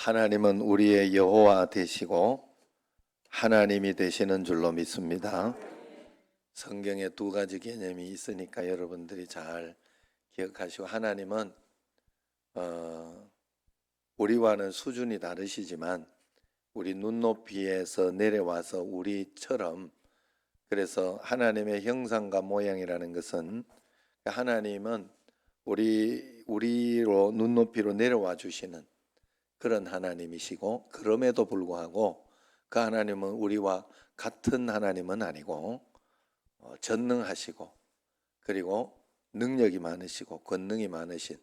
하나님은 우리의 여호와 되시고 하나님이 되시는 줄로 믿습니다. 성경에 두 가지 개념이 있으니까 여러분들이 잘 기억하시고, 하나님은 우리와는 수준이 다르시지만 우리 눈높이에서 내려와서 우리처럼, 그래서 하나님의 형상과 모양이라는 것은 하나님은 우리로 눈높이로 내려와 주시는 그런 하나님이시고, 그럼에도 불구하고 그 하나님은 우리와 같은 하나님은 아니고 전능하시고, 그리고 능력이 많으시고 권능이 많으신,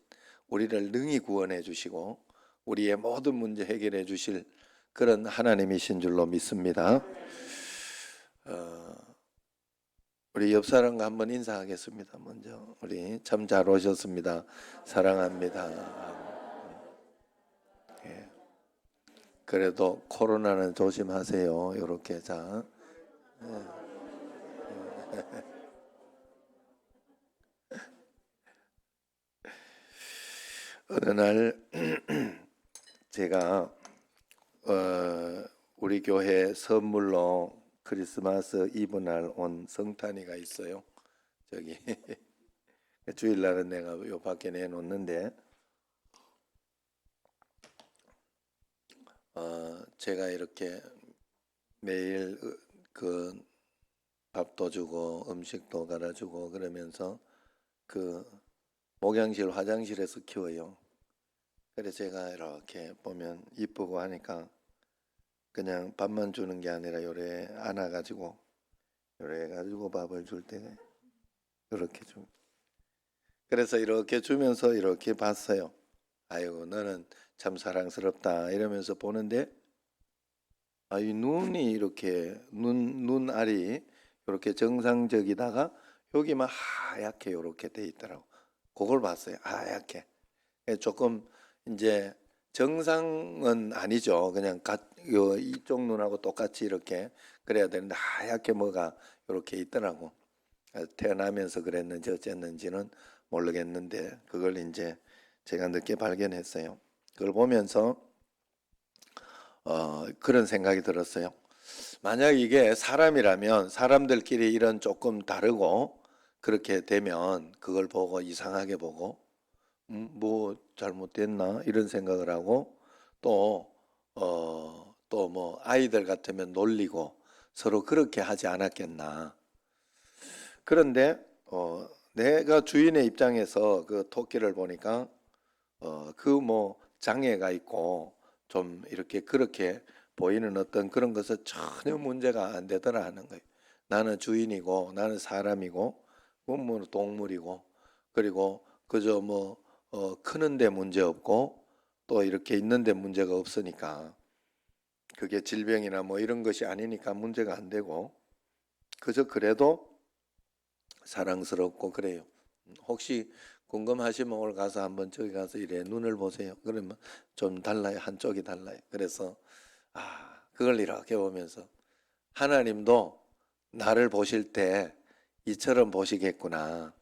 우리를 능히 구원해 주시고 우리의 모든 문제 해결해 주실 그런 하나님이신 줄로 믿습니다. 우리 옆 사람과 한번 인사하겠습니다. 먼저 우리 참 잘 오셨습니다. 사랑합니다. 그래도 코로나는 조심하세요. 이렇게. 자, 어느 날 제가 우리 교회 선물로 크리스마스 이브 날 온 성탄이가 있어요. 저기 주일날은 내가 요 밖에 내놓는데, 제가 이렇게 매일 그 밥도 주고 음식도 갈아주고 그러면서 그 목양실 화장실에서 키워요. 그래서 제가 이렇게 보면 이쁘고 하니까 그냥 밥만 주는 게 아니라 요래 안아가지고 요래 해가지고 밥을 줄 때 이렇게 좀, 그래서 이렇게 주면서 이렇게 봤어요. 아이고 너는 참 사랑스럽다 이러면서 보는데, 이 눈이 이렇게 눈알이 이렇게 정상적이다가 여기만 하얗게 이렇게 돼 있더라고. 그걸 봤어요. 하얗게. 조금 이제 정상은 아니죠. 그냥 이쪽 눈하고 똑같이 이렇게 그래야 되는데 하얗게 뭐가 이렇게 있더라고. 태어나면서 그랬는지 어쨌는지는 모르겠는데 그걸 이제 제가 늦게 발견했어요. 그걸 보면서 그런 생각이 들었어요. 만약 이게 사람이라면 사람들끼리 이런 조금 다르고 그렇게 되면 그걸 보고 이상하게 보고 뭐 잘못됐나 이런 생각을 하고, 또 뭐 아이들 같으면 놀리고 서로 그렇게 하지 않았겠나. 그런데 내가 주인의 입장에서 그 토끼를 보니까 그 뭐 장애가 있고 좀 이렇게 그렇게 보이는 어떤 그런 것은 전혀 문제가 안 되더라 하는 거예요. 나는 주인이고 나는 사람이고 뭐 동물이고, 그리고 그저 뭐 크는데 문제 없고 또 이렇게 있는데 문제가 없으니까, 그게 질병이나 뭐 이런 것이 아니니까 문제가 안 되고, 그저 그래도 사랑스럽고 그래요. 혹시 궁금하시면 오늘 가서 한번 저기 가서 이래 눈을 보세요. 그러면 좀 달라요. 한쪽이 달라요. 그래서 그걸 이렇게 보면서 하나님도 나를 보실 때 이처럼 보시겠구나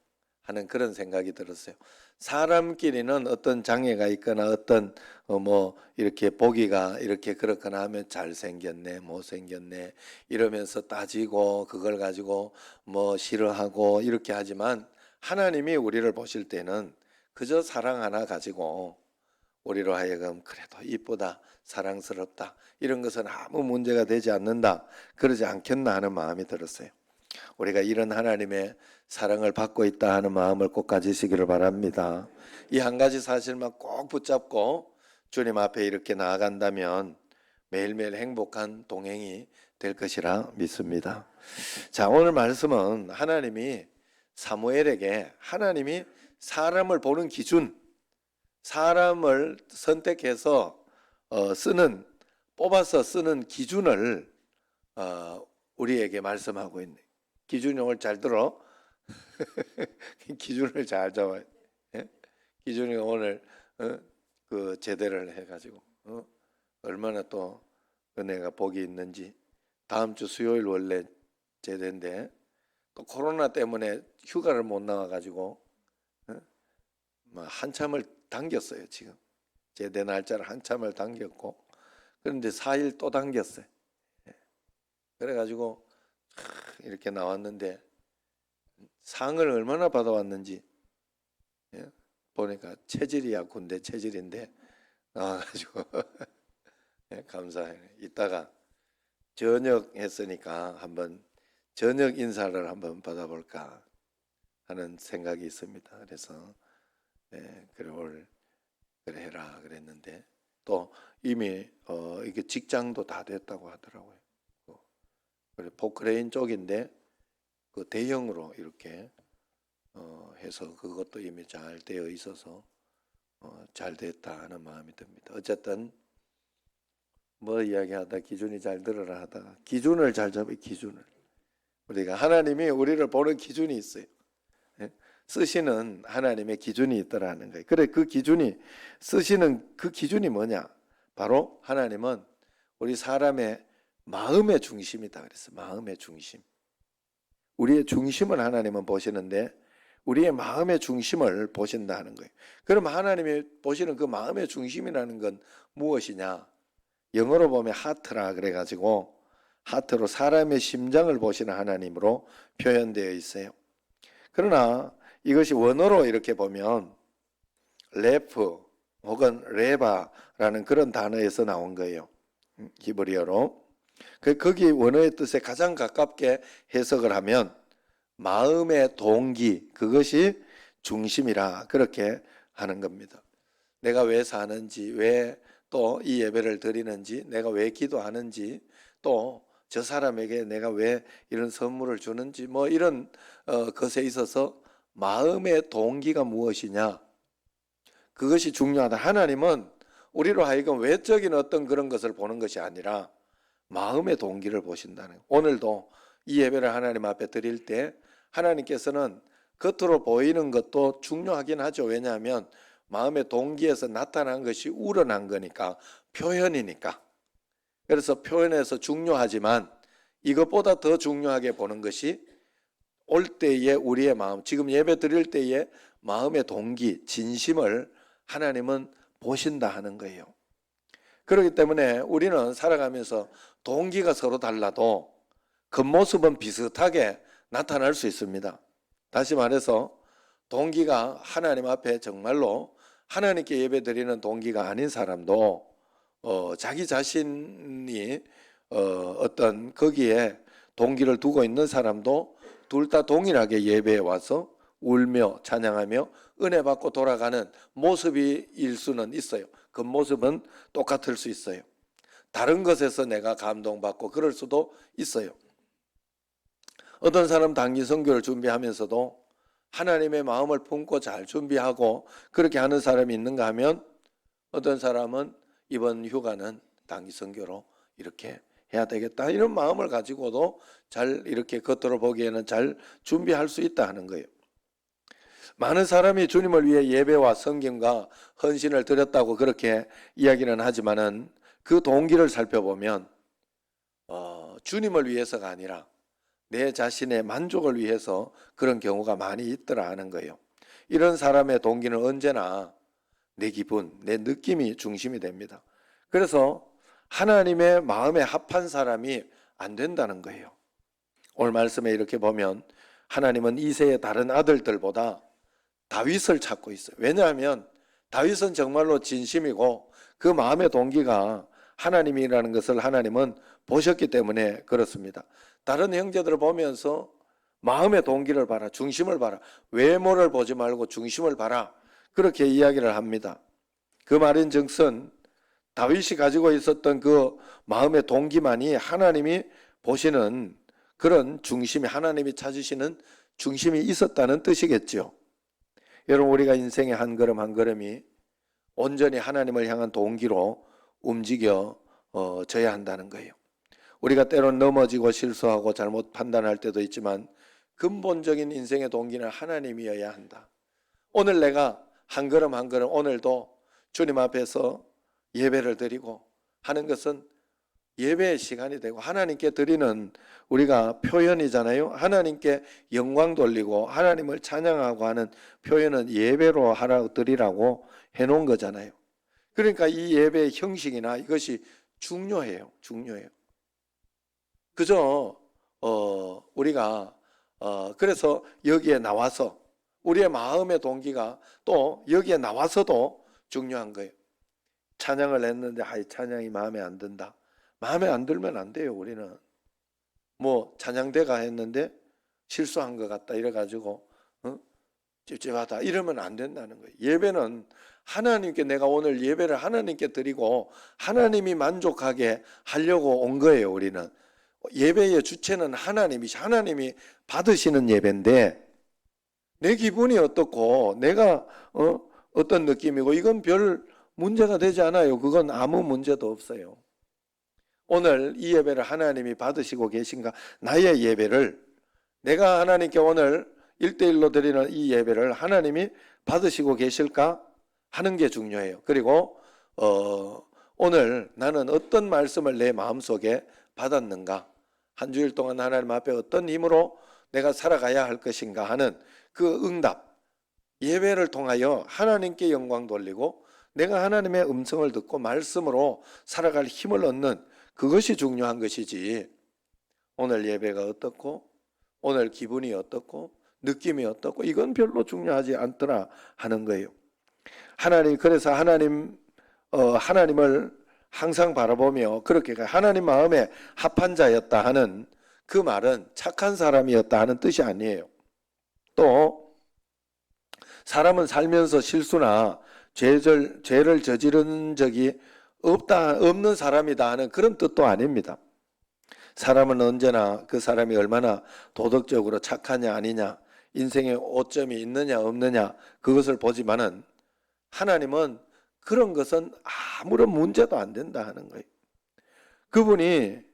하는 그런 생각이 들었어요. 사람끼리는 어떤 장애가 있거나 어떤 뭐 이렇게 보기가 이렇게 그렇거나 하면 잘생겼네 못생겼네 이러면서 따지고 그걸 가지고 뭐 싫어하고 이렇게 하지만, 하나님이 우리를 보실 때는 그저 사랑 하나 가지고 우리로 하여금 그래도 이쁘다 사랑스럽다 이런 것은 아무 문제가 되지 않는다, 그러지 않겠나 하는 마음이 들었어요. 우리가 이런 하나님의 사랑을 받고 있다 하는 마음을 꼭 가지시기를 바랍니다. 이 한 가지 사실만 꼭 붙잡고 주님 앞에 이렇게 나아간다면 매일매일 행복한 동행이 될 것이라 믿습니다. 자, 오늘 말씀은 하나님이 사람을 보는 기준, 사람을 선택해서 뽑아서 쓰는 기준을 우리에게 말씀하고 있네. 기준이 오늘 잘 들어. 기준을 잘 잡아야 돼. 기준이 오늘 그 제대를 해가지고 얼마나 또 은혜가 복이 있는지. 다음 주 수요일 원래 제대인데 또 코로나 때문에 휴가를 못 나와가지고 한참을 당겼어요 지금. 제대 날짜를 한참을 당겼고, 그런데 4일 또 당겼어요. 그래가지고 이렇게 나왔는데 상을 얼마나 받아왔는지 보니까 체질이야, 군대 체질인데 나와가지고 감사해. 이따가 저녁 했으니까 한번 저녁 인사를 한번 받아볼까 하는 생각이 있습니다. 그래서 그래 그래 해라 그랬는데 또 이미 이게 직장도 다 됐다고 하더라고요. 그래 포크레인 쪽인데 그 대형으로 이렇게 해서 그것도 이미 잘 되어 있어서 잘 됐다 하는 마음이 듭니다. 어쨌든 뭐 이야기하다 기준이 잘 들어라 하다가 기준을 잘 잡아. 기준을 우리가 하나님이 우리를 보는 기준이 있어요. 쓰시는 하나님의 기준이 있더라는 거예요. 그래 그 기준이 쓰시는 그 기준이 뭐냐? 바로 하나님은 우리 사람의 마음의 중심이다 그랬어요. 마음의 중심. 우리의 중심을 하나님은 보시는데 우리의 마음의 중심을 보신다 하는 거예요. 그럼 하나님이 보시는 그 마음의 중심이라는 건 무엇이냐? 영어로 보면 하트라 그래가지고 하트로 사람의 심장을 보시는 하나님으로 표현되어 있어요. 그러나 이것이 원어로 이렇게 보면 레프 혹은 레바라는 그런 단어에서 나온 거예요. 히브리어로. 거기 원어의 뜻에 가장 가깝게 해석을 하면 마음의 동기, 그것이 중심이라 그렇게 하는 겁니다. 내가 왜 사는지, 왜 또 이 예배를 드리는지, 내가 왜 기도하는지, 또 저 사람에게 내가 왜 이런 선물을 주는지 뭐 이런 것에 있어서 마음의 동기가 무엇이냐, 그것이 중요하다. 하나님은 우리로 하여금 외적인 어떤 그런 것을 보는 것이 아니라 마음의 동기를 보신다는 거예요. 오늘도 이 예배를 하나님 앞에 드릴 때 하나님께서는 겉으로 보이는 것도 중요하긴 하죠. 왜냐하면 마음의 동기에서 나타난 것이 우러난 거니까, 표현이니까. 그래서 표현에서 중요하지만 이것보다 더 중요하게 보는 것이 올 때의 우리의 마음, 지금 예배 드릴 때의 마음의 동기, 진심을 하나님은 보신다 하는 거예요. 그렇기 때문에 우리는 살아가면서 동기가 서로 달라도 겉모습은 비슷하게 나타날 수 있습니다. 다시 말해서 동기가 하나님 앞에 정말로 하나님께 예배드리는 동기가 아닌 사람도 자기 자신이 어떤 거기에 동기를 두고 있는 사람도 둘 다 동일하게 예배에 와서 울며 찬양하며 은혜 받고 돌아가는 모습일 수는 있어요. 그 모습은 똑같을 수 있어요. 다른 것에서 내가 감동받고 그럴 수도 있어요. 어떤 사람 단기 선교를 준비하면서도 하나님의 마음을 품고 잘 준비하고 그렇게 하는 사람이 있는가 하면, 어떤 사람은 이번 휴가는 단기 선교로 이렇게 해야 되겠다 이런 마음을 가지고도 잘 이렇게 겉으로 보기에는 잘 준비할 수 있다 하는 거예요. 많은 사람이 주님을 위해 예배와 성경과 헌신을 드렸다고 그렇게 이야기는 하지만은 그 동기를 살펴보면 주님을 위해서가 아니라 내 자신의 만족을 위해서 그런 경우가 많이 있더라 하는 거예요. 이런 사람의 동기는 언제나 내 기분, 내 느낌이 중심이 됩니다. 그래서 하나님의 마음에 합한 사람이 안 된다는 거예요. 오늘 말씀에 이렇게 보면 하나님은 이새의 다른 아들들보다 다윗을 찾고 있어요. 왜냐하면 다윗은 정말로 진심이고 그 마음의 동기가 하나님이라는 것을 하나님은 보셨기 때문에 그렇습니다. 다른 형제들을 보면서 마음의 동기를 봐라, 중심을 봐라, 외모를 보지 말고 중심을 봐라, 그렇게 이야기를 합니다. 그 말인즉슨 다윗이 가지고 있었던 그 마음의 동기만이 하나님이 보시는 그런 중심이, 하나님이 찾으시는 중심이 있었다는 뜻이겠죠. 여러분, 우리가 인생의 한 걸음 한 걸음이 온전히 하나님을 향한 동기로 움직여져야 한다는 거예요. 우리가 때론 넘어지고 실수하고 잘못 판단할 때도 있지만 근본적인 인생의 동기는 하나님이어야 한다. 오늘 내가 한 걸음 한 걸음 오늘도 주님 앞에서 예배를 드리고 하는 것은 예배의 시간이 되고 하나님께 드리는 우리가 표현이잖아요. 하나님께 영광 돌리고 하나님을 찬양하고 하는 표현은 예배로 하라고 드리라고 해놓은 거잖아요. 그러니까 이 예배의 형식이나 이것이 중요해요. 중요해요. 그저 우리가 그래서 여기에 나와서 우리의 마음의 동기가 또 여기에 나와서도 중요한 거예요. 찬양을 했는데 찬양이 마음에 안 든다. 마음에 안 들면 안 돼요. 우리는 뭐 찬양대가 했는데 실수한 것 같다 이래가지고 찝찝하다 이러면 안 된다는 거예요. 예배는 하나님께, 내가 오늘 예배를 하나님께 드리고 하나님이 만족하게 하려고 온 거예요. 우리는 예배의 주체는 하나님이 받으시는 예배인데 내 기분이 어떻고 내가 어떤 느낌이고 이건 별 문제가 되지 않아요. 그건 아무 문제도 없어요. 오늘 이 예배를 하나님이 받으시고 계신가? 나의 예배를 내가 하나님께 오늘 1대1로 드리는 이 예배를 하나님이 받으시고 계실까 하는 게 중요해요. 그리고 오늘 나는 어떤 말씀을 내 마음속에 받았는가, 한 주일 동안 하나님 앞에 어떤 힘으로 내가 살아가야 할 것인가 하는 그 응답, 예배를 통하여 하나님께 영광 돌리고 내가 하나님의 음성을 듣고 말씀으로 살아갈 힘을 얻는 그것이 중요한 것이지, 오늘 예배가 어떻고 오늘 기분이 어떻고 느낌이 어떻고 이건 별로 중요하지 않더라 하는 거예요. 그래서 하나님을 항상 바라보며 그렇게 하나님 마음에 합한 자였다 하는 그 말은 착한 사람이었다 하는 뜻이 아니에요. 또 사람은 살면서 실수나 죄를 저지른 적이 없는 사람이다 하는 그런 뜻도 아닙니다. 사람은 언제나 그 사람이 얼마나 도덕적으로 착하냐 아니냐, 인생에 오점이 있느냐 없느냐 그것을 보지만은 하나님은 그런 것은 아무런 문제도 안 된다 하는 거예요. 그분은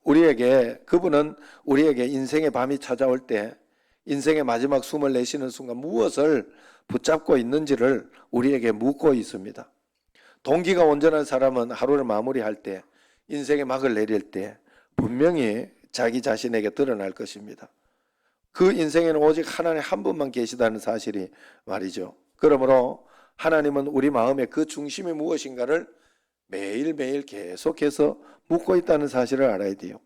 우리에게 인생의 밤이 찾아올 때 인생의 마지막 숨을 내쉬는 순간 무엇을 붙잡고 있는지를 우리에게 묻고 있습니다. 동기가 온전한 사람은 하루를 마무리할 때, 인생의 막을 내릴 때 분명히 자기 자신에게 드러날 것입니다. 그 인생에는 오직 하나님 한 분만 계시다는 사실이 말이죠. 그러므로 하나님은 우리 마음의 그 중심이 무엇인가를 매일매일 계속해서 묻고 있다는 사실을 알아야 돼요.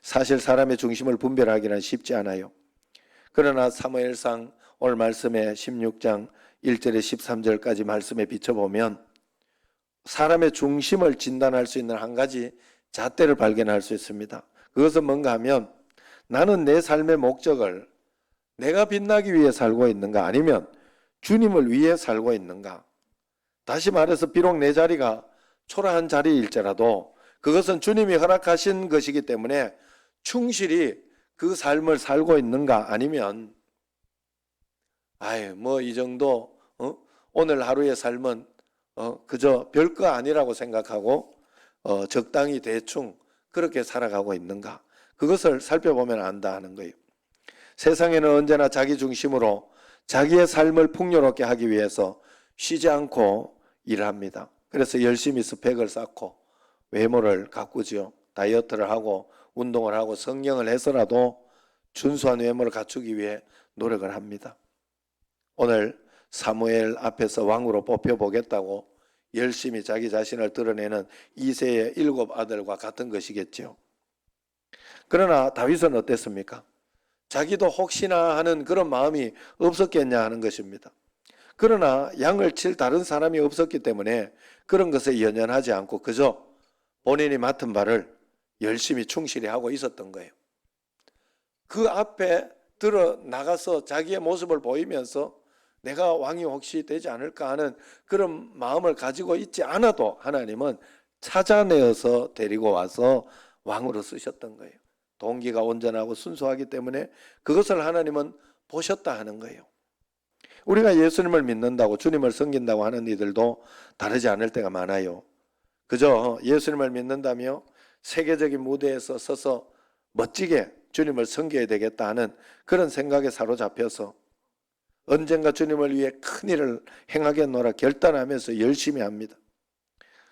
사실 사람의 중심을 분별하기는 쉽지 않아요. 그러나 사무엘상 오늘 말씀의 16장 1절에 13절까지 말씀에 비춰보면 사람의 중심을 진단할 수 있는 한 가지 잣대를 발견할 수 있습니다. 그것은 뭔가 하면 나는 내 삶의 목적을 내가 빛나기 위해 살고 있는가 아니면 주님을 위해 살고 있는가. 다시 말해서 비록 내 자리가 초라한 자리일지라도 그것은 주님이 허락하신 것이기 때문에 충실히 그 삶을 살고 있는가 아니면 뭐 이 정도 오늘 하루의 삶은 그저 별거 아니라고 생각하고 적당히 대충 그렇게 살아가고 있는가, 그것을 살펴보면 안다 하는 거예요. 세상에는 언제나 자기 중심으로 자기의 삶을 풍요롭게 하기 위해서 쉬지 않고 일합니다. 그래서 열심히 스펙을 쌓고 외모를 가꾸죠. 다이어트를 하고 운동을 하고 성경을 해서라도 준수한 외모를 갖추기 위해 노력을 합니다. 오늘 사무엘 앞에서 왕으로 뽑혀보겠다고 열심히 자기 자신을 드러내는 이새의 7 아들과 같은 것이겠죠. 그러나 다윗은 어땠습니까? 자기도 혹시나 하는 그런 마음이 없었겠냐 하는 것입니다. 그러나 양을 칠 다른 사람이 없었기 때문에 그런 것에 연연하지 않고 그저 본인이 맡은 바를 열심히 충실히 하고 있었던 거예요. 그 앞에 들어 나가서 자기의 모습을 보이면서 내가 왕이 혹시 되지 않을까 하는 그런 마음을 가지고 있지 않아도 하나님은 찾아내어서 데리고 와서 왕으로 쓰셨던 거예요. 동기가 온전하고 순수하기 때문에 그것을 하나님은 보셨다 하는 거예요. 우리가 예수님을 믿는다고 주님을 섬긴다고 하는 이들도 다르지 않을 때가 많아요. 그저 예수님을 믿는다며 세계적인 무대에서 서서 멋지게 주님을 섬겨야 되겠다 하는 그런 생각에 사로잡혀서 언젠가 주님을 위해 큰 일을 행하겠노라 결단하면서 열심히 합니다.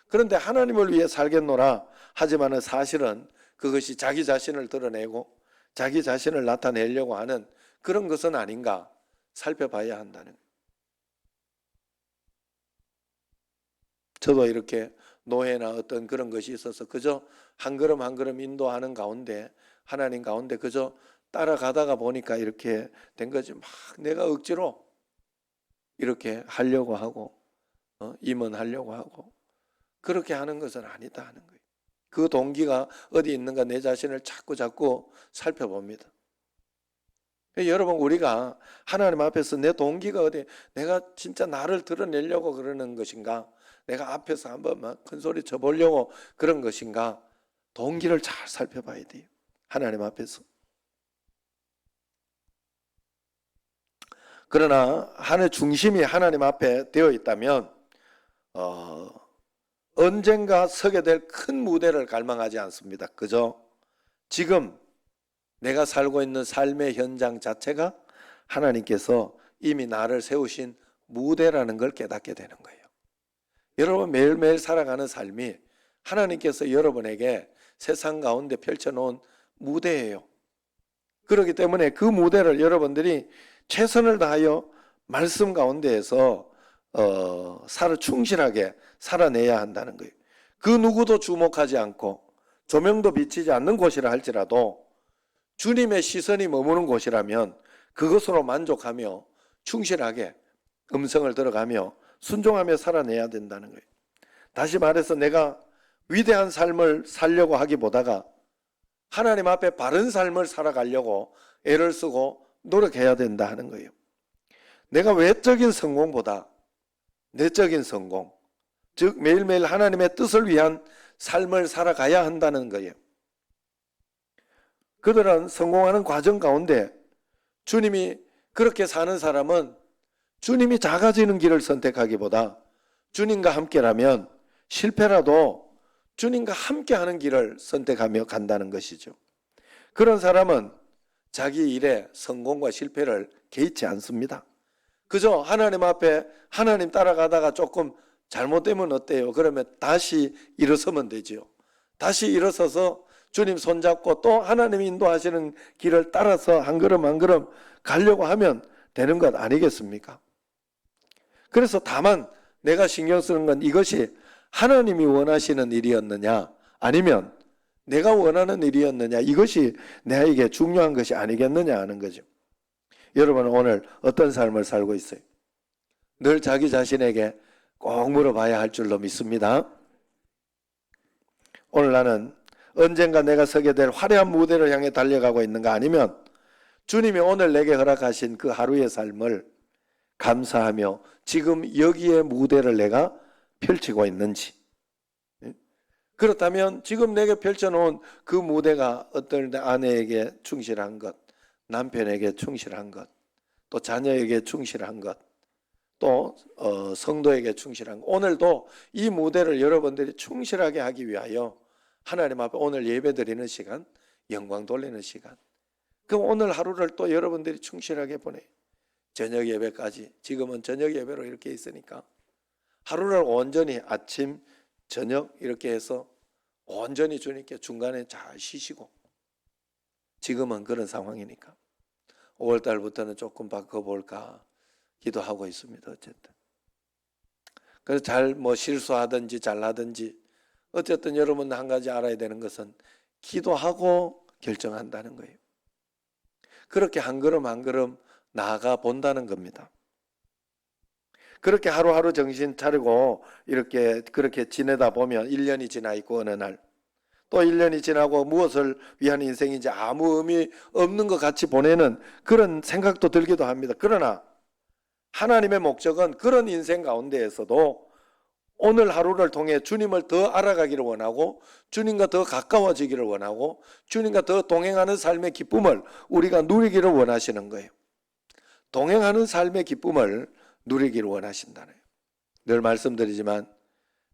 그런데 하나님을 위해 살겠노라 하지만은 사실은 그것이 자기 자신을 드러내고 자기 자신을 나타내려고 하는 그런 것은 아닌가 살펴봐야 한다는 거예요. 저도 이렇게 노예나 어떤 그런 것이 있어서 그저 한 걸음 한 걸음 인도하는 가운데, 하나님 가운데 그저 따라가다가 보니까 이렇게 된 거지. 막 내가 억지로 이렇게 하려고 하고 임원하려고 하고 그렇게 하는 것은 아니다 하는 거예요. 그 동기가 어디 있는가 내 자신을 자꾸 살펴봅니다. 여러분, 우리가 하나님 앞에서 내 동기가 어디, 내가 진짜 나를 드러내려고 그러는 것인가, 내가 앞에서 한번 막 큰 소리 쳐보려고 그런 것인가, 동기를 잘 살펴봐야 돼요. 하나님 앞에서. 그러나 하나의 중심이 하나님 앞에 되어 있다면 언젠가 서게 될 큰 무대를 갈망하지 않습니다. 그저 지금 내가 살고 있는 삶의 현장 자체가 하나님께서 이미 나를 세우신 무대라는 걸 깨닫게 되는 거예요. 여러분, 매일매일 살아가는 삶이 하나님께서 여러분에게 세상 가운데 펼쳐놓은 무대예요. 그렇기 때문에 그 무대를 여러분들이 최선을 다하여 말씀 가운데에서 충실하게 살아내야 한다는 거예요. 그 누구도 주목하지 않고 조명도 비치지 않는 곳이라 할지라도 주님의 시선이 머무는 곳이라면 그것으로 만족하며 충실하게 음성을 들어가며 순종하며 살아내야 된다는 거예요. 다시 말해서 내가 위대한 삶을 살려고 하기보다가 하나님 앞에 바른 삶을 살아가려고 애를 쓰고 노력해야 된다 하는 거예요. 내가 외적인 성공보다 내적인 성공, 즉 매일매일 하나님의 뜻을 위한 삶을 살아가야 한다는 거예요. 그들은 성공하는 과정 가운데 주님이 그렇게 사는 사람은 주님이 작아지는 길을 선택하기보다 주님과 함께라면 실패라도 주님과 함께하는 길을 선택하며 간다는 것이죠. 그런 사람은 자기 일에 성공과 실패를 개의치 않습니다. 그저 하나님 앞에 하나님 따라가다가 조금 잘못되면 어때요? 그러면 다시 일어서면 되죠. 다시 일어서서 주님 손잡고 또 하나님이 인도하시는 길을 따라서 한 걸음 한 걸음 가려고 하면 되는 것 아니겠습니까? 그래서 다만 내가 신경 쓰는 건 이것이 하나님이 원하시는 일이었느냐 아니면 내가 원하는 일이었느냐, 이것이 내게 중요한 것이 아니겠느냐 하는 거죠. 여러분은 오늘 어떤 삶을 살고 있어요? 늘 자기 자신에게 꼭 물어봐야 할 줄로 믿습니다. 오늘 나는 언젠가 내가 서게 될 화려한 무대를 향해 달려가고 있는가, 아니면 주님이 오늘 내게 허락하신 그 하루의 삶을 감사하며 지금 여기에 무대를 내가 펼치고 있는지. 그렇다면 지금 내게 펼쳐놓은 그 무대가 어떤 아내에게 충실한 것, 남편에게 충실한 것, 또 자녀에게 충실한 것, 또 성도에게 충실한 것, 오늘도 이 무대를 여러분들이 충실하게 하기 위하여 하나님 앞에 오늘 예배 드리는 시간, 영광 돌리는 시간, 그럼 오늘 하루를 또 여러분들이 충실하게 보내요. 저녁 예배까지, 지금은 저녁 예배로 이렇게 있으니까 하루를 온전히 아침, 저녁 이렇게 해서 온전히 주님께 중간에 잘 쉬시고, 지금은 그런 상황이니까 5월달부터는 조금 바꿔볼까 기도하고 있습니다. 어쨌든 그래서 잘 실수하든지 잘하든지 어쨌든 여러분 한 가지 알아야 되는 것은 기도하고 결정한다는 거예요. 그렇게 한 걸음 한 걸음 나아가 본다는 겁니다. 그렇게 하루하루 정신 차리고 이렇게 그렇게 지내다 보면 1년이 지나 있고 어느 날 또 1년이 지나고 무엇을 위한 인생인지 아무 의미 없는 것 같이 보내는 그런 생각도 들기도 합니다. 그러나 하나님의 목적은 그런 인생 가운데에서도 오늘 하루를 통해 주님을 더 알아가기를 원하고 주님과 더 가까워지기를 원하고 주님과 더 동행하는 삶의 기쁨을 우리가 누리기를 원하시는 거예요. 동행하는 삶의 기쁨을 누리기를 원하신다네요. 늘 말씀드리지만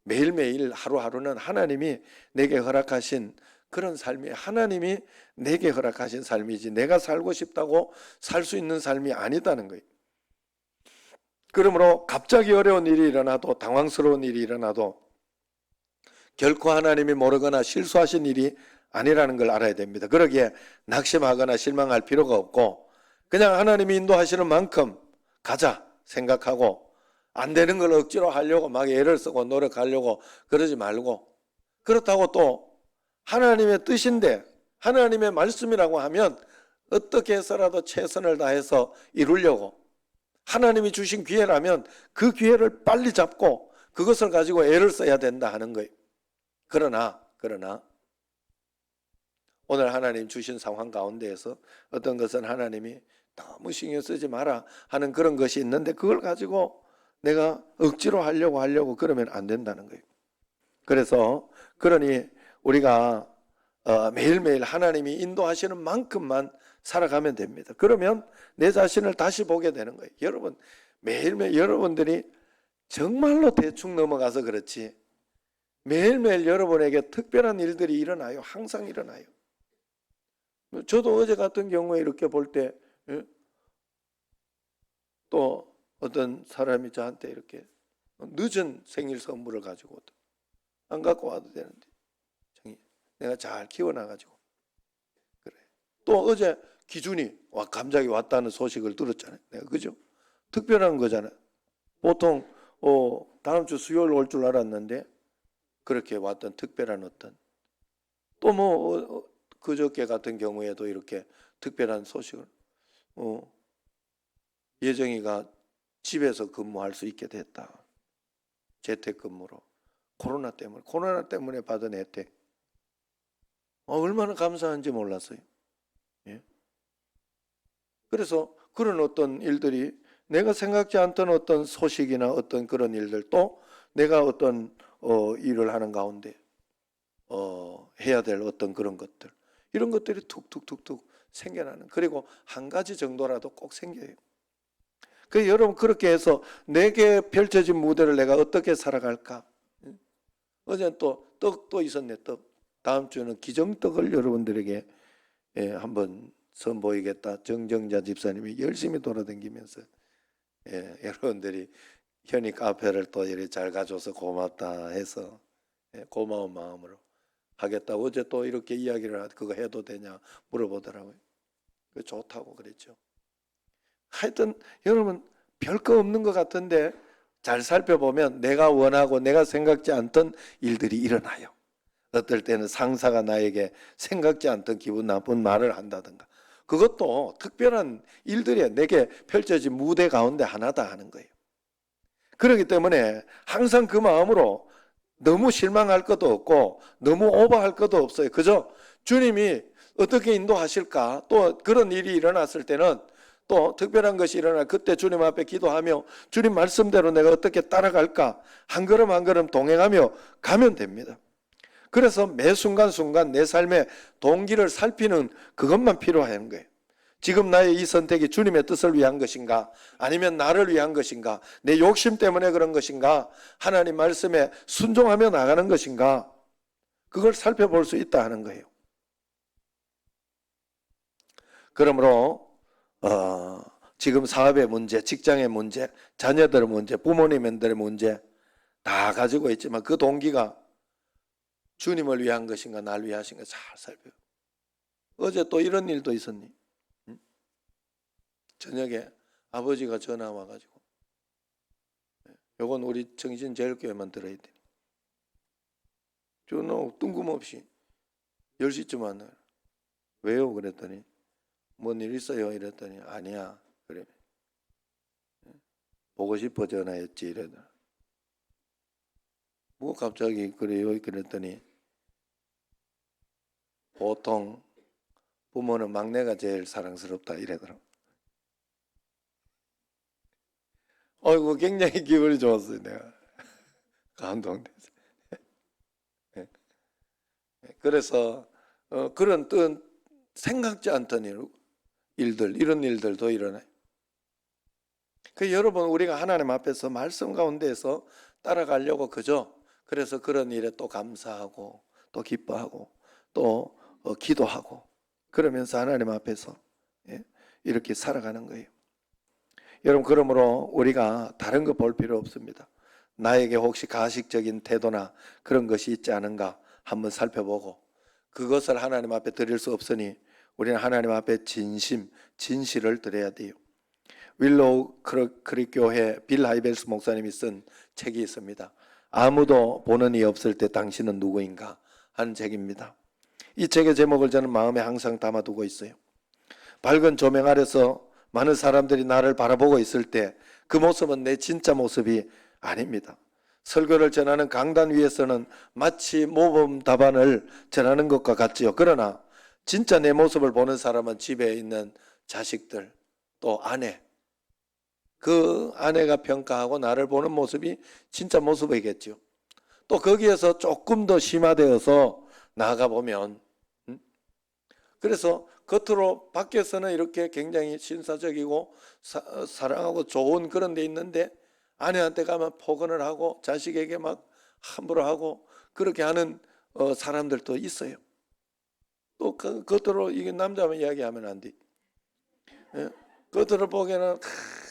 매일매일 하루하루는 하나님이 내게 허락하신 그런 삶이, 하나님이 내게 허락하신 삶이지 내가 살고 싶다고 살 수 있는 삶이 아니다는 거예요. 그러므로 갑자기 어려운 일이 일어나도, 당황스러운 일이 일어나도 결코 하나님이 모르거나 실수하신 일이 아니라는 걸 알아야 됩니다. 그러기에 낙심하거나 실망할 필요가 없고 그냥 하나님이 인도하시는 만큼 가자 생각하고 안 되는 걸 억지로 하려고 막 애를 쓰고 노력하려고 그러지 말고, 그렇다고 또 하나님의 뜻인데 하나님의 말씀이라고 하면 어떻게 해서라도 최선을 다해서 이루려고, 하나님이 주신 기회라면 그 기회를 빨리 잡고 그것을 가지고 애를 써야 된다 하는 거예요. 그러나 오늘 하나님 주신 상황 가운데에서 어떤 것은 하나님이 너무 신경 쓰지 마라 하는 그런 것이 있는데, 그걸 가지고 내가 억지로 하려고 그러면 안 된다는 거예요. 그래서 그러니 우리가 매일매일 하나님이 인도하시는 만큼만 살아가면 됩니다. 그러면 내 자신을 다시 보게 되는 거예요. 여러분, 매일매일 여러분들이 정말로 대충 넘어가서 그렇지 매일매일 여러분에게 특별한 일들이 일어나요. 항상 일어나요. 저도 어제 같은 경우에 이렇게 볼 때 또 어떤 사람이 저한테 이렇게 늦은 생일 선물을 가지고 안 갖고 와도 되는데 내가 잘 키워놔가지고 그래. 또 어제 기준이 갑자기 왔다는 소식을 들었잖아요. 내가 그죠? 특별한 거잖아요. 보통 다음 주 수요일 올 줄 알았는데 그렇게 왔던 특별한 어떤, 또 뭐 그저께 같은 경우에도 이렇게 특별한 소식을 예정이가 집에서 근무할 수 있게 됐다. 재택근무로. 코로나 때문에 받은 혜택. 얼마나 감사한지 몰랐어요. 예? 그래서 그런 어떤 일들이, 내가 생각지 않던 어떤 소식이나 어떤 그런 일들, 또 내가 어떤 일을 하는 가운데 해야 될 어떤 그런 것들, 이런 것들이 툭툭툭툭 생겨나는, 그리고 한 가지 정도라도 꼭 생겨요. 그 여러분, 그렇게 해서 내게 펼쳐진 무대를 내가 어떻게 살아갈까? 어제는 또 떡도 있었네. 떡. 다음 주는 기정떡을 여러분들에게 한번 선보이겠다. 정정자 집사님이 열심히 돌아다니면서 여러분들이 현이 카페를 또 이렇게 잘 가져서 고맙다 해서 고마운 마음으로 하겠다. 어제 또 이렇게 이야기를 그거 해도 되냐 물어보더라고요. 그 좋다고 그랬죠. 하여튼 여러분, 별거 없는 것 같은데 잘 살펴보면 내가 원하고 내가 생각지 않던 일들이 일어나요. 어떨 때는 상사가 나에게 생각지 않던 기분 나쁜 말을 한다든가, 그것도 특별한 일들이 내게 펼쳐진 무대 가운데 하나다 하는 거예요. 그렇기 때문에 항상 그 마음으로 너무 실망할 것도 없고 너무 오버할 것도 없어요. 그저 주님이 어떻게 인도하실까, 또 그런 일이 일어났을 때는 또 특별한 것이 일어나 그때 주님 앞에 기도하며 주님 말씀대로 내가 어떻게 따라갈까 한 걸음 한 걸음 동행하며 가면 됩니다. 그래서 매 순간순간 내 삶의 동기를 살피는 그것만 필요한 거예요. 지금 나의 이 선택이 주님의 뜻을 위한 것인가, 아니면 나를 위한 것인가, 내 욕심 때문에 그런 것인가, 하나님 말씀에 순종하며 나가는 것인가, 그걸 살펴볼 수 있다 하는 거예요. 그러므로 지금 사업의 문제, 직장의 문제, 자녀들의 문제, 부모님들의 문제 다 가지고 있지만 그 동기가 주님을 위한 것인가 나를 위하신가 잘 살펴요. 어제 또 이런 일도 있었니? 저녁에 아버지가 전화 와가지고 요건 우리 정신제일교회만 들어야 돼. 저는 뜬금없이 10시쯤 왔나. 왜요? 그랬더니 뭔 일 있어요? 이랬더니 아니야. 그래. 보고 싶어 전화했지. 이러더라. 뭐 갑자기 그래요? 그랬더니 보통 부모는 막내가 제일 사랑스럽다 이러더라고. 어이구, 굉장히 기분이 좋았어요. 내가 감동돼서. 그래서 그런 또 생각지 않던 일들, 이런 일들도 일어나요. 그 여러분, 우리가 하나님 앞에서 말씀 가운데에서 따라가려고 그죠? 그래서 그런 일에 또 감사하고 또 기뻐하고 또 기도하고 그러면서 하나님 앞에서 이렇게 살아가는 거예요. 여러분, 그러므로 우리가 다른 거 볼 필요 없습니다. 나에게 혹시 가식적인 태도나 그런 것이 있지 않은가 한번 살펴보고, 그것을 하나님 앞에 드릴 수 없으니 우리는 하나님 앞에 진실을 드려야 돼요. 윌로우 크릭 교회 빌 하이벨스 목사님이 쓴 책이 있습니다. 아무도 보는 이 없을 때 당신은 누구인가 하는 책입니다. 이 책의 제목을 저는 마음에 항상 담아두고 있어요. 밝은 조명 아래서 많은 사람들이 나를 바라보고 있을 때 그 모습은 내 진짜 모습이 아닙니다. 설교를 전하는 강단 위에서는 마치 모범 답안을 전하는 것과 같지요. 그러나 진짜 내 모습을 보는 사람은 집에 있는 자식들, 또 아내, 그 아내가 평가하고 나를 보는 모습이 진짜 모습이겠죠. 또 거기에서 조금 더 심화되어서 나아가 보면, 그래서 겉으로 밖에서는 이렇게 굉장히 신사적이고 사랑하고 좋은 그런 데 있는데 아내한테 가면 포근을 하고 자식에게 막 함부로 하고 그렇게 하는 사람들도 있어요. 또 겉으로 이게 남자만 이야기하면 안 돼. 예? 겉으로 보기에는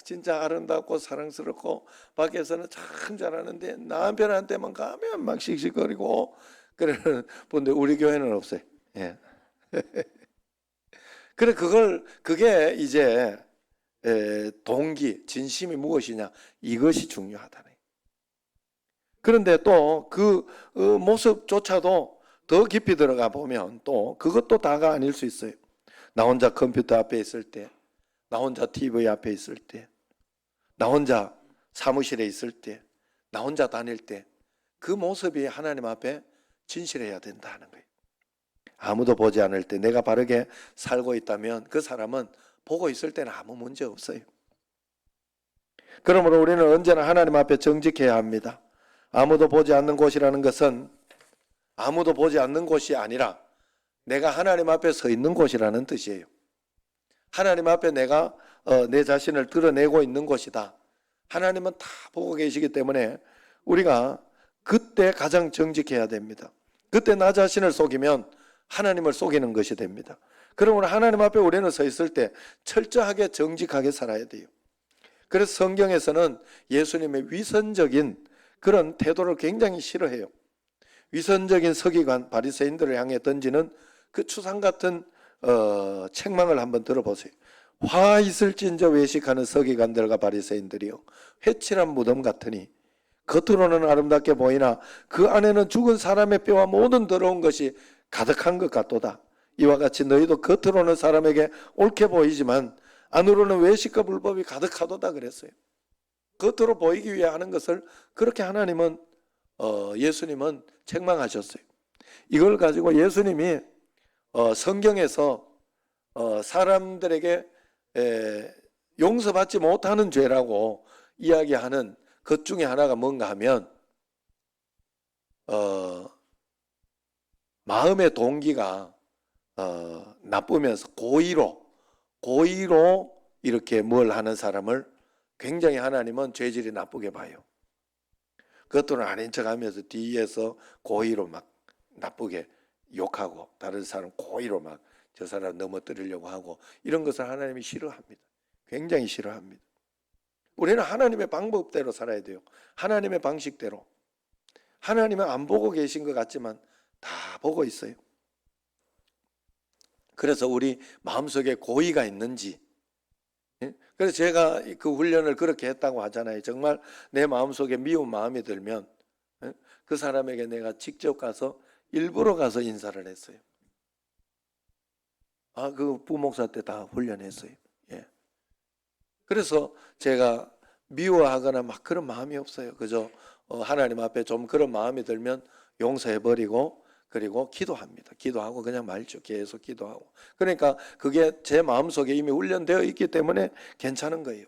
진짜 아름답고 사랑스럽고 밖에서는 참 잘하는데 남편한테만 가면 막 씩씩거리고 그러는 분들 우리 교회는 없어요. 예. 그래 그게 이제 동기, 진심이 무엇이냐 이것이 중요하다네. 그런데 또 그 모습조차도 더 깊이 들어가 보면 또 그것도 다가 아닐 수 있어요. 나 혼자 컴퓨터 앞에 있을 때, 나 혼자 TV 앞에 있을 때, 나 혼자 사무실에 있을 때, 나 혼자 다닐 때 그 모습이 하나님 앞에 진실해야 된다는 거예요. 아무도 보지 않을 때 내가 바르게 살고 있다면 그 사람은 보고 있을 때는 아무 문제 없어요. 그러므로 우리는 언제나 하나님 앞에 정직해야 합니다. 아무도 보지 않는 곳이라는 것은 아무도 보지 않는 곳이 아니라 내가 하나님 앞에 서 있는 곳이라는 뜻이에요. 하나님 앞에 내가 내 자신을 드러내고 있는 곳이다. 하나님은 다 보고 계시기 때문에 우리가 그때 가장 정직해야 됩니다. 그때 나 자신을 속이면 하나님을 속이는 것이 됩니다. 그러므로 하나님 앞에 우리는 서 있을 때 철저하게 정직하게 살아야 돼요. 그래서 성경에서는 예수님의 위선적인 그런 태도를 굉장히 싫어해요. 위선적인 서기관 바리새인들을 향해 던지는 그 추상 같은 책망을 한번 들어보세요. 화 있을진저 외식하는 서기관들과 바리새인들이요 회칠한 무덤 같으니 겉으로는 아름답게 보이나 그 안에는 죽은 사람의 뼈와 모든 더러운 것이 가득한 것 같도다. 이와 같이 너희도 겉으로는 사람에게 옳게 보이지만 안으로는 외식과 불법이 가득하도다 그랬어요. 겉으로 보이기 위해 하는 것을 그렇게 하나님은 예수님은 책망하셨어요. 이걸 가지고 예수님이 성경에서 사람들에게 용서받지 못하는 죄라고 이야기하는 것 중에 하나가 뭔가 하면 마음의 동기가 나쁘면서 고의로 이렇게 뭘 하는 사람을 굉장히 하나님은 죄질이 나쁘게 봐요. 그것들은 아닌 척하면서 뒤에서 고의로 막 나쁘게 욕하고 다른 사람 고의로 막 저 사람 넘어뜨리려고 하고 이런 것을 하나님이 싫어합니다. 굉장히 싫어합니다. 우리는 하나님의 방법대로 살아야 돼요. 하나님의 방식대로. 하나님은 안 보고 계신 것 같지만 다 보고 있어요. 그래서 우리 마음속에 고의가 있는지, 그래서 제가 그 훈련을 그렇게 했다고 하잖아요. 정말 내 마음속에 미운 마음이 들면 그 사람에게 내가 직접 가서 일부러 가서 인사를 했어요. 그 부목사 때 다 훈련했어요. 예. 그래서 제가 미워하거나 막 그런 마음이 없어요. 그저 하나님 앞에 좀 그런 마음이 들면 용서해버리고 그리고 기도합니다. 기도하고 그냥 말죠. 계속 기도하고. 그러니까 그게 제 마음속에 이미 훈련되어 있기 때문에 괜찮은 거예요.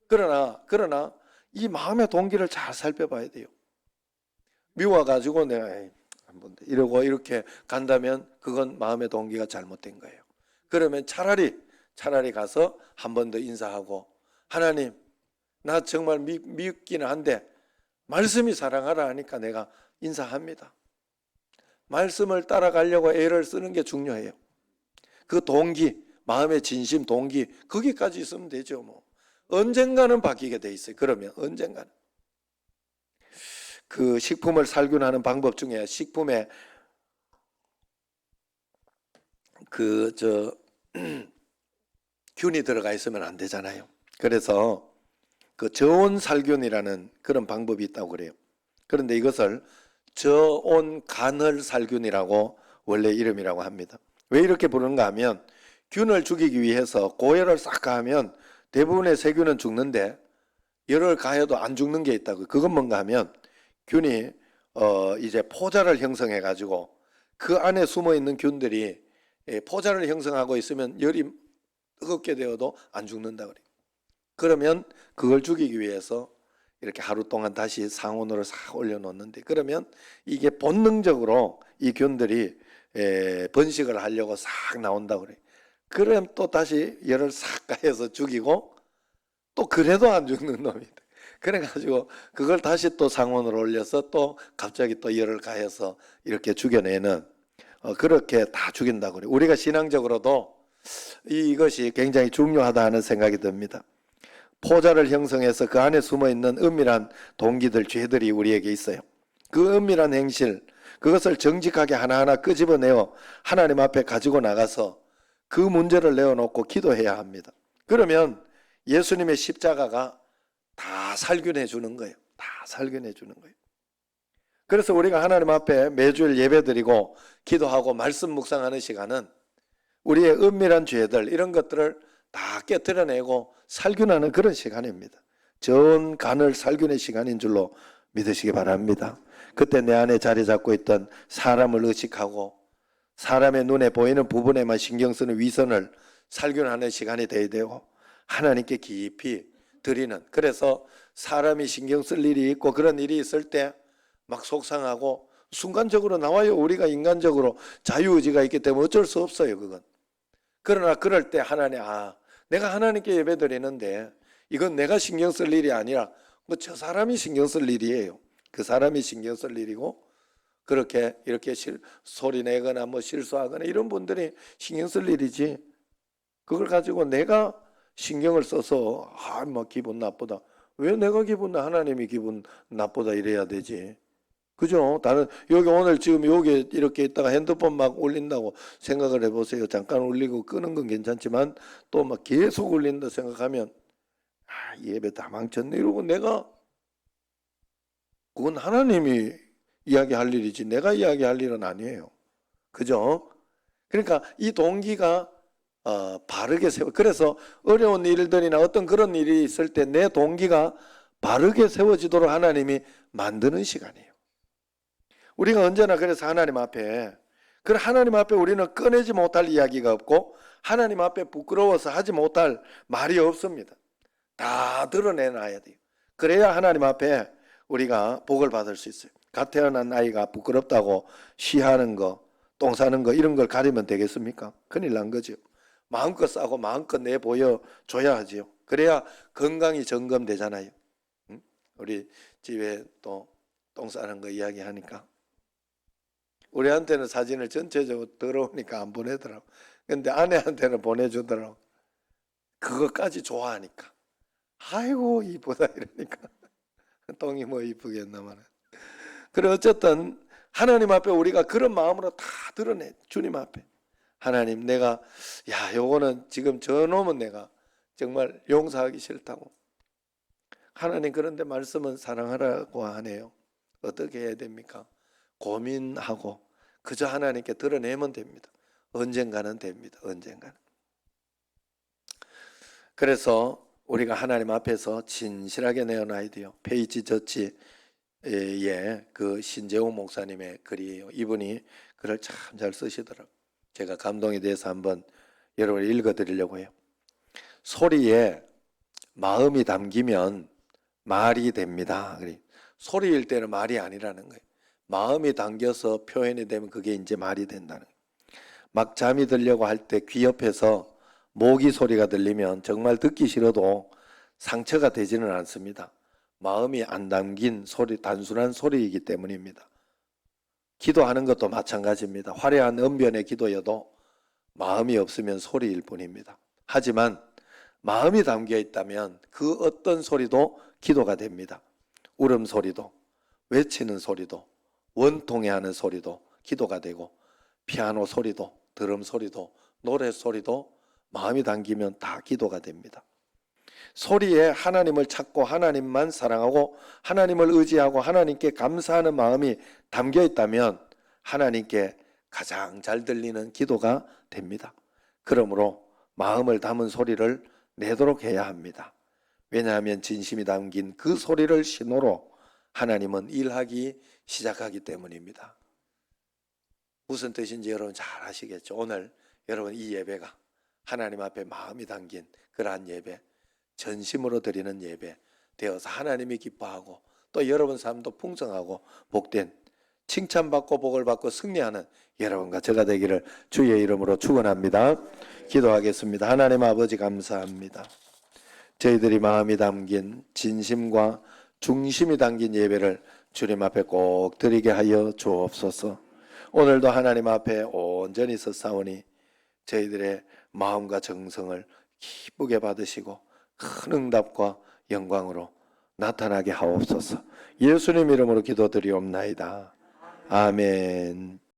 그러나 이 마음의 동기를 잘 살펴봐야 돼요. 미워가지고 내가 한번 이러고 이렇게 간다면 그건 마음의 동기가 잘못된 거예요. 그러면 차라리 가서 한 번 더 인사하고 하나님 나 정말 미흡기는 한데 말씀이 사랑하라 하니까 내가 인사합니다. 말씀을 따라가려고 애를 쓰는 게 중요해요. 그 동기, 마음의 진심, 동기 거기까지 있으면 되죠. 뭐 언젠가는 바뀌게 돼 있어요. 그러면 언젠가는. 그 식품을 살균하는 방법 중에 식품에 균이 들어가 있으면 안 되잖아요. 그래서 그 저온 살균이라는 그런 방법이 있다고 그래요. 그런데 이것을 저온 간헐 살균이라고 원래 이름이라고 합니다. 왜 이렇게 부르는가 하면 균을 죽이기 위해서 고열을 싹 가하면 대부분의 세균은 죽는데 열을 가해도 안 죽는 게 있다고. 그건 뭔가 하면 균이 이제 포자를 형성해 가지고 그 안에 숨어 있는 균들이 포자를 형성하고 있으면 열이 뜨겁게 되어도 안 죽는다 그래요. 그러면 그걸 죽이기 위해서 이렇게 하루 동안 다시 상온으로 싹 올려놓는데, 그러면 이게 본능적으로 이 균들이 번식을 하려고 싹 나온다고 그래요. 그럼 또 다시 열을 싹 가해서 죽이고 또 그래도 안 죽는 놈이다. 그래가지고 그걸 다시 또 상온으로 올려서 또 갑자기 또 열을 가해서 이렇게 죽여내는, 그렇게 다 죽인다고 그래요. 우리가 신앙적으로도 이것이 굉장히 중요하다 하는 생각이 듭니다. 포자를 형성해서 그 안에 숨어있는 은밀한 동기들, 죄들이 우리에게 있어요. 그 은밀한 행실, 그것을 정직하게 하나하나 끄집어내어 하나님 앞에 가지고 나가서 그 문제를 내어놓고 기도해야 합니다. 그러면 예수님의 십자가가 다 살균해 주는 거예요. 다 살균해 주는 거예요. 그래서 우리가 하나님 앞에 매주일 예배드리고 기도하고 말씀 묵상하는 시간은 우리의 은밀한 죄들, 이런 것들을 다 깨트려내고 살균하는 그런 시간입니다. 전 간을 살균의 시간인 줄로 믿으시기 바랍니다. 그때 내 안에 자리 잡고 있던 사람을 의식하고 사람의 눈에 보이는 부분에만 신경 쓰는 위선을 살균하는 시간이 돼야 되고, 하나님께 깊이 드리는, 그래서 사람이 신경 쓸 일이 있고 그런 일이 있을 때 막 속상하고 순간적으로 나와요. 우리가 인간적으로 자유의지가 있기 때문에 어쩔 수 없어요, 그건. 그러나 그럴 때 하나님, 내가 하나님께 예배드리는데 이건 내가 신경 쓸 일이 아니라 뭐 저 사람이 신경 쓸 일이에요. 그 사람이 신경 쓸 일이고, 그렇게 이렇게 소리 내거나 뭐 실수하거나 이런 분들이 신경 쓸 일이지, 그걸 가지고 내가 신경을 써서 뭐 기분 나쁘다, 왜 내가 기분 하나님이 기분 나쁘다 이래야 되지, 그죠? 다른 여기 오늘 지금 여기 이렇게 있다가 핸드폰 막 울린다고 생각을 해보세요. 잠깐 울리고 끄는 건 괜찮지만 또 막 계속 울린다 생각하면 예배 다 망쳤네 이러고, 내가 그건 하나님이 이야기할 일이지 내가 이야기할 일은 아니에요. 그죠? 그러니까 이 동기가 바르게 세워. 그래서 어려운 일들이나 어떤 그런 일이 있을 때 내 동기가 바르게 세워지도록 하나님이 만드는 시간이에요. 우리가 언제나 그래서 하나님 앞에, 그 하나님 앞에 우리는 꺼내지 못할 이야기가 없고 하나님 앞에 부끄러워서 하지 못할 말이 없습니다. 다 드러내놔야 돼요. 그래야 하나님 앞에 우리가 복을 받을 수 있어요. 갓 태어난 아이가 부끄럽다고 쉬하는 거, 똥 싸는 거 이런 걸 가리면 되겠습니까? 큰일 난 거죠. 마음껏 싸고 마음껏 내보여 줘야 하지요. 그래야 건강이 점검되잖아요. 응? 우리 집에 또 똥 싸는 거 이야기하니까 우리한테는 사진을 전체적으로 더러우니까 안 보내더라고. 근데 아내한테는 보내주더라고. 그것까지 좋아하니까. 아이고 이쁘다 이러니까. 똥이 뭐 이쁘겠나마는. 그래 어쨌든 하나님 앞에 우리가 그런 마음으로 다 드러내. 주님 앞에. 하나님, 내가 요거는 지금 저놈은 내가 정말 용서하기 싫다고. 하나님, 그런데 말씀은 사랑하라고 하네요. 어떻게 해야 됩니까? 고민하고 그저 하나님께 드러내면 됩니다. 언젠가는 됩니다. 언젠가는. 그래서 우리가 하나님 앞에서 진실하게 내어놔야 돼요. 페이지 저치의 그 신재호 목사님의 글이에요. 이분이 글을 참 잘 쓰시더라고요. 제가 감동이 돼서 한번 여러분 읽어드리려고 해요. 소리에 마음이 담기면 말이 됩니다. 소리일 때는 말이 아니라는 거예요. 마음이 담겨서 표현이 되면 그게 이제 말이 된다는 거예요. 막 잠이 들려고 할 때 귀 옆에서 모기 소리가 들리면 정말 듣기 싫어도 상처가 되지는 않습니다. 마음이 안 담긴 소리, 단순한 소리이기 때문입니다. 기도하는 것도 마찬가지입니다. 화려한 언변의 기도여도 마음이 없으면 소리일 뿐입니다. 하지만 마음이 담겨 있다면 그 어떤 소리도 기도가 됩니다. 울음소리도, 외치는 소리도, 원통해하는 소리도 기도가 되고, 피아노 소리도, 드럼 소리도, 노래 소리도 마음이 담기면 다 기도가 됩니다. 소리에 하나님을 찾고 하나님만 사랑하고 하나님을 의지하고 하나님께 감사하는 마음이 담겨 있다면 하나님께 가장 잘 들리는 기도가 됩니다. 그러므로 마음을 담은 소리를 내도록 해야 합니다. 왜냐하면 진심이 담긴 그 소리를 신호로 하나님은 일하기 시작하기 때문입니다. 무슨 뜻인지 여러분 잘 아시겠죠? 오늘 여러분 이 예배가 하나님 앞에 마음이 담긴 그러한 예배, 전심으로 드리는 예배 되어서 하나님이 기뻐하고 또 여러분 삶도 풍성하고 복된 칭찬받고 복을 받고 승리하는 여러분과 제가 되기를 주의 이름으로 축원합니다. 기도하겠습니다. 하나님 아버지 감사합니다. 저희들이 마음이 담긴 진심과 중심이 담긴 예배를 주님 앞에 꼭 드리게 하여 주옵소서. 오늘도 하나님 앞에 온전히 서사오니 저희들의 마음과 정성을 기쁘게 받으시고 큰 응답과 영광으로 나타나게 하옵소서. 예수님 이름으로 기도드리옵나이다. 아멘.